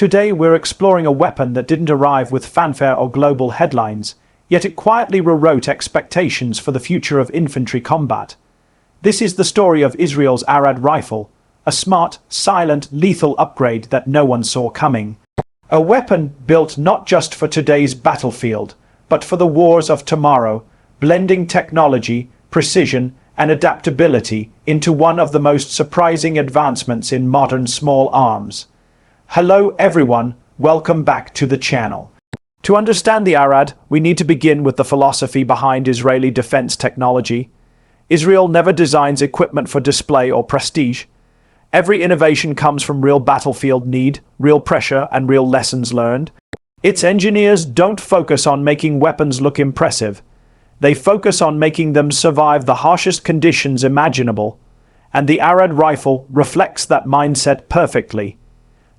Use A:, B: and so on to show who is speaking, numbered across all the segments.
A: Today we're exploring a weapon that didn't arrive with fanfare or global headlines, yet it quietly rewrote expectations for the future of infantry combat. This is the story of Israel's Arad rifle, a smart, silent, lethal upgrade that no one saw coming. A weapon built not just for today's battlefield, but for the wars of tomorrow, blending technology, precision, and adaptability into one of the most surprising advancements in modern small arms. Hello everyone, welcome back to the channel. To understand the Arad, we need to begin with the philosophy behind Israeli defense technology. Israel never designs equipment for display or prestige. Every innovation comes from real battlefield need, real pressure, and real lessons learned. Its engineers don't focus on making weapons look impressive. They focus on making them survive the harshest conditions imaginable. And the Arad rifle reflects that mindset perfectly.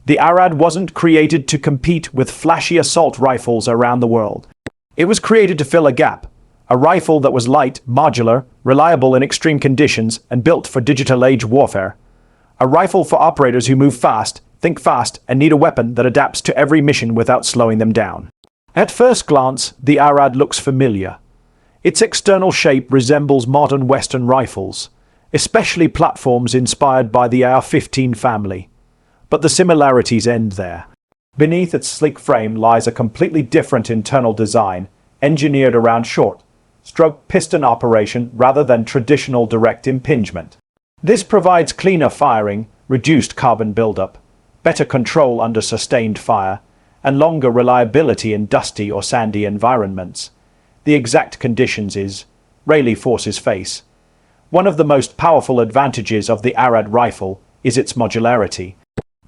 A: The Arad wasn't created to compete with flashy assault rifles around the world. It was created to fill a gap. A rifle that was light, modular, reliable in extreme conditions, and built for digital age warfare. A rifle for operators who move fast, think fast, and need a weapon that adapts to every mission without slowing them down. At first glance, the Arad looks familiar. Its external shape resembles modern Western rifles, especially platforms inspired by the AR-15 family. But the similarities end there. Beneath its sleek frame lies a completely different internal design, engineered around short-stroke piston operation rather than traditional direct impingement. This provides cleaner firing, reduced carbon buildup, better control under sustained fire, and longer reliability in dusty or sandy environments. The exact conditions Israeli forces face. One of the most powerful advantages of the Arad rifle is its modularity.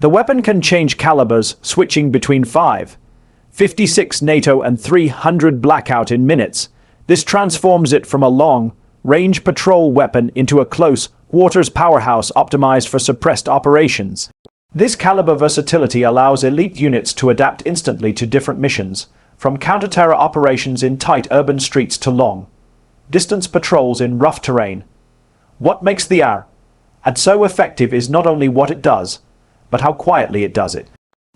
A: The weapon can change calibers, switching between 5.56 NATO and 300 blackout in minutes. This transforms it from a long-range patrol weapon into a close-quarters powerhouse optimized for suppressed operations. This caliber versatility allows elite units to adapt instantly to different missions, from counter-terror operations in tight urban streets to long-distance patrols in rough terrain. What makes the Arad so effective is not only what it does, but how quietly it does it.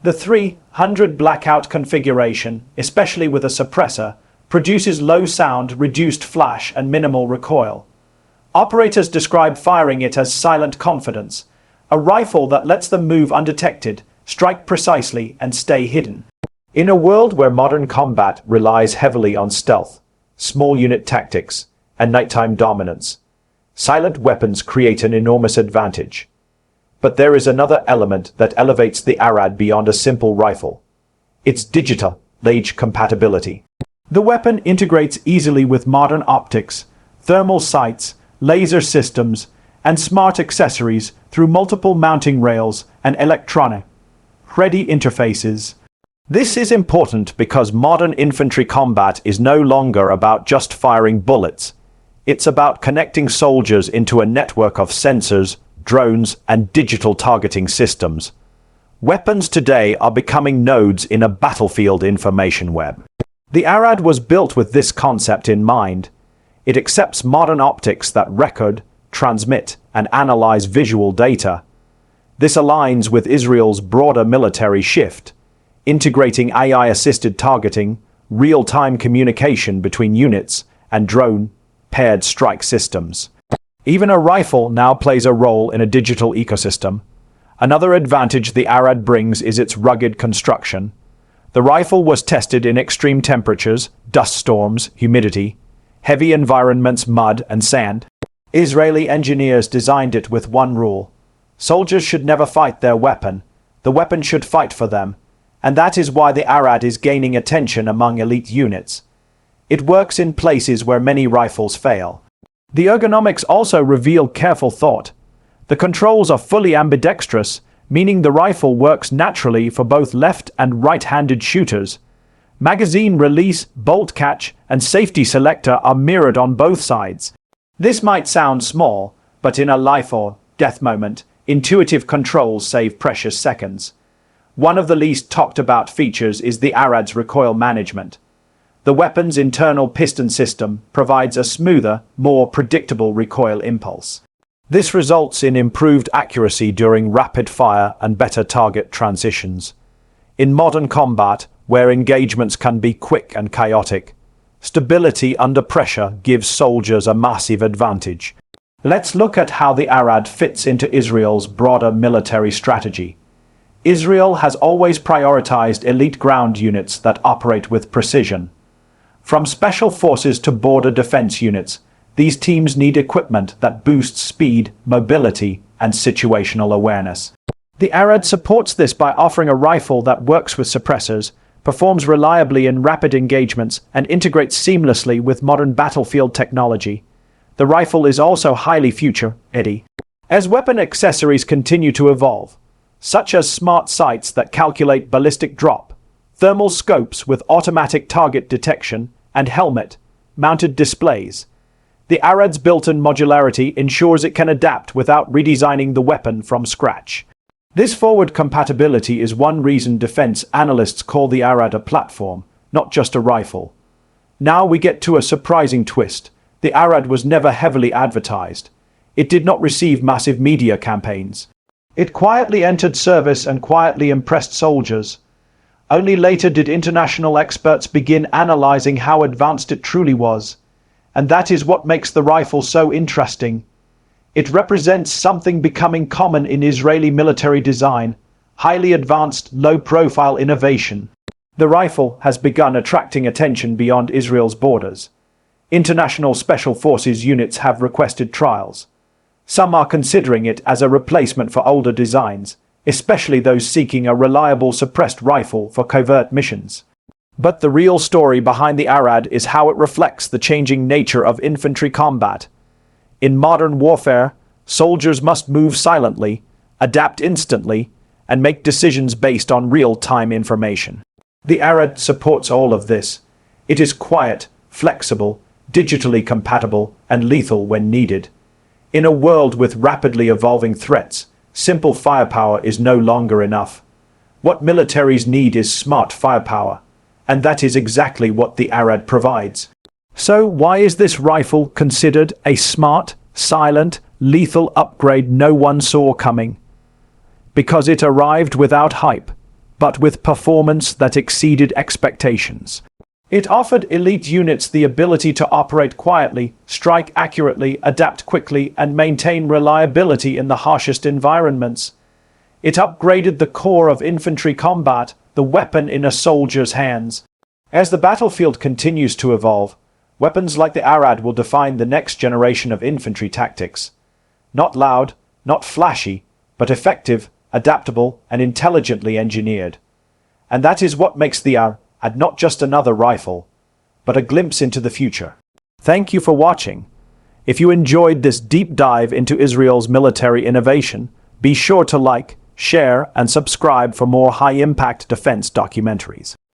A: The 300 blackout configuration, especially with a suppressor, produces low sound, reduced flash, and minimal recoil. Operators describe firing it as silent confidence, a rifle that lets them move undetected, strike precisely, and stay hidden. In a world where modern combat relies heavily on stealth, small unit tactics, and nighttime dominance, silent weapons create an enormous advantage. But there is another element that elevates the Arad beyond a simple rifle. Its digital age compatibility. The weapon integrates easily with modern optics, thermal sights, laser systems, and smart accessories through multiple mounting rails and electronic-ready interfaces. This is important because modern infantry combat is no longer about just firing bullets. It's about connecting soldiers into a network of sensors, drones, and digital targeting systems. Weapons today are becoming nodes in a battlefield information web. The Arad was built with this concept in mind. It accepts modern optics that record, transmit, and analyze visual data. This aligns with Israel's broader military shift, integrating AI-assisted targeting, real-time communication between units, and drone-paired strike systems. Even a rifle now plays a role in a digital ecosystem. Another advantage the Arad brings is its rugged construction. The rifle was tested in extreme temperatures, dust storms, humidity, heavy environments, mud and sand. Israeli engineers designed it with one rule. Soldiers should never fight their weapon. The weapon should fight for them. And that is why the Arad is gaining attention among elite units. It works in places where many rifles fail. The ergonomics also reveal careful thought. The controls are fully ambidextrous, meaning the rifle works naturally for both left and right-handed shooters. Magazine release, bolt catch, and safety selector are mirrored on both sides. This might sound small, but in a life or death moment, intuitive controls save precious seconds. One of the least talked about features is the Arad's recoil management. The weapon's internal piston system provides a smoother, more predictable recoil impulse. This results in improved accuracy during rapid fire and better target transitions. In modern combat, where engagements can be quick and chaotic, stability under pressure gives soldiers a massive advantage. Let's look at how the Arad fits into Israel's broader military strategy. Israel has always prioritized elite ground units that operate with precision. From special forces to border defense units, these teams need equipment that boosts speed, mobility, and situational awareness. The Arad supports this by offering a rifle that works with suppressors, performs reliably in rapid engagements, and integrates seamlessly with modern battlefield technology. The rifle is also highly future-ready. As weapon accessories continue to evolve, such as smart sights that calculate ballistic drop, thermal scopes with automatic target detection, and helmet-mounted displays, the Arad's built-in modularity ensures it can adapt without redesigning the weapon from scratch. This forward compatibility is one reason defense analysts call the Arad a platform, not just a rifle. Now we get to a surprising twist. The Arad was never heavily advertised. It did not receive massive media campaigns. It quietly entered service and quietly impressed soldiers. Only later did international experts begin analyzing how advanced it truly was. And that is what makes the rifle so interesting. It represents something becoming common in Israeli military design, highly advanced, low-profile innovation. The rifle has begun attracting attention beyond Israel's borders. International special forces units have requested trials. Some are considering it as a replacement for older designs, especially those seeking a reliable suppressed rifle for covert missions. But the real story behind the Arad is how it reflects the changing nature of infantry combat. In modern warfare, soldiers must move silently, adapt instantly, and make decisions based on real-time information. The Arad supports all of this. It is quiet, flexible, digitally compatible, and lethal when needed. In a world with rapidly evolving threats, simple firepower is no longer enough. What militaries need is smart firepower, and that is exactly what the Arad provides. So why is this rifle considered a smart, silent, lethal upgrade no one saw coming? Because it arrived without hype, but with performance that exceeded expectations. It offered elite units the ability to operate quietly, strike accurately, adapt quickly, and maintain reliability in the harshest environments. It upgraded the core of infantry combat, the weapon in a soldier's hands. As the battlefield continues to evolve, weapons like the Arad will define the next generation of infantry tactics. Not loud, not flashy, but effective, adaptable, and intelligently engineered. And that is what makes the Arad not just another rifle, but a glimpse into the future. Thank you for watching. If you enjoyed this deep dive into Israel's military innovation, be sure to like, share, and subscribe for more high-impact defense documentaries.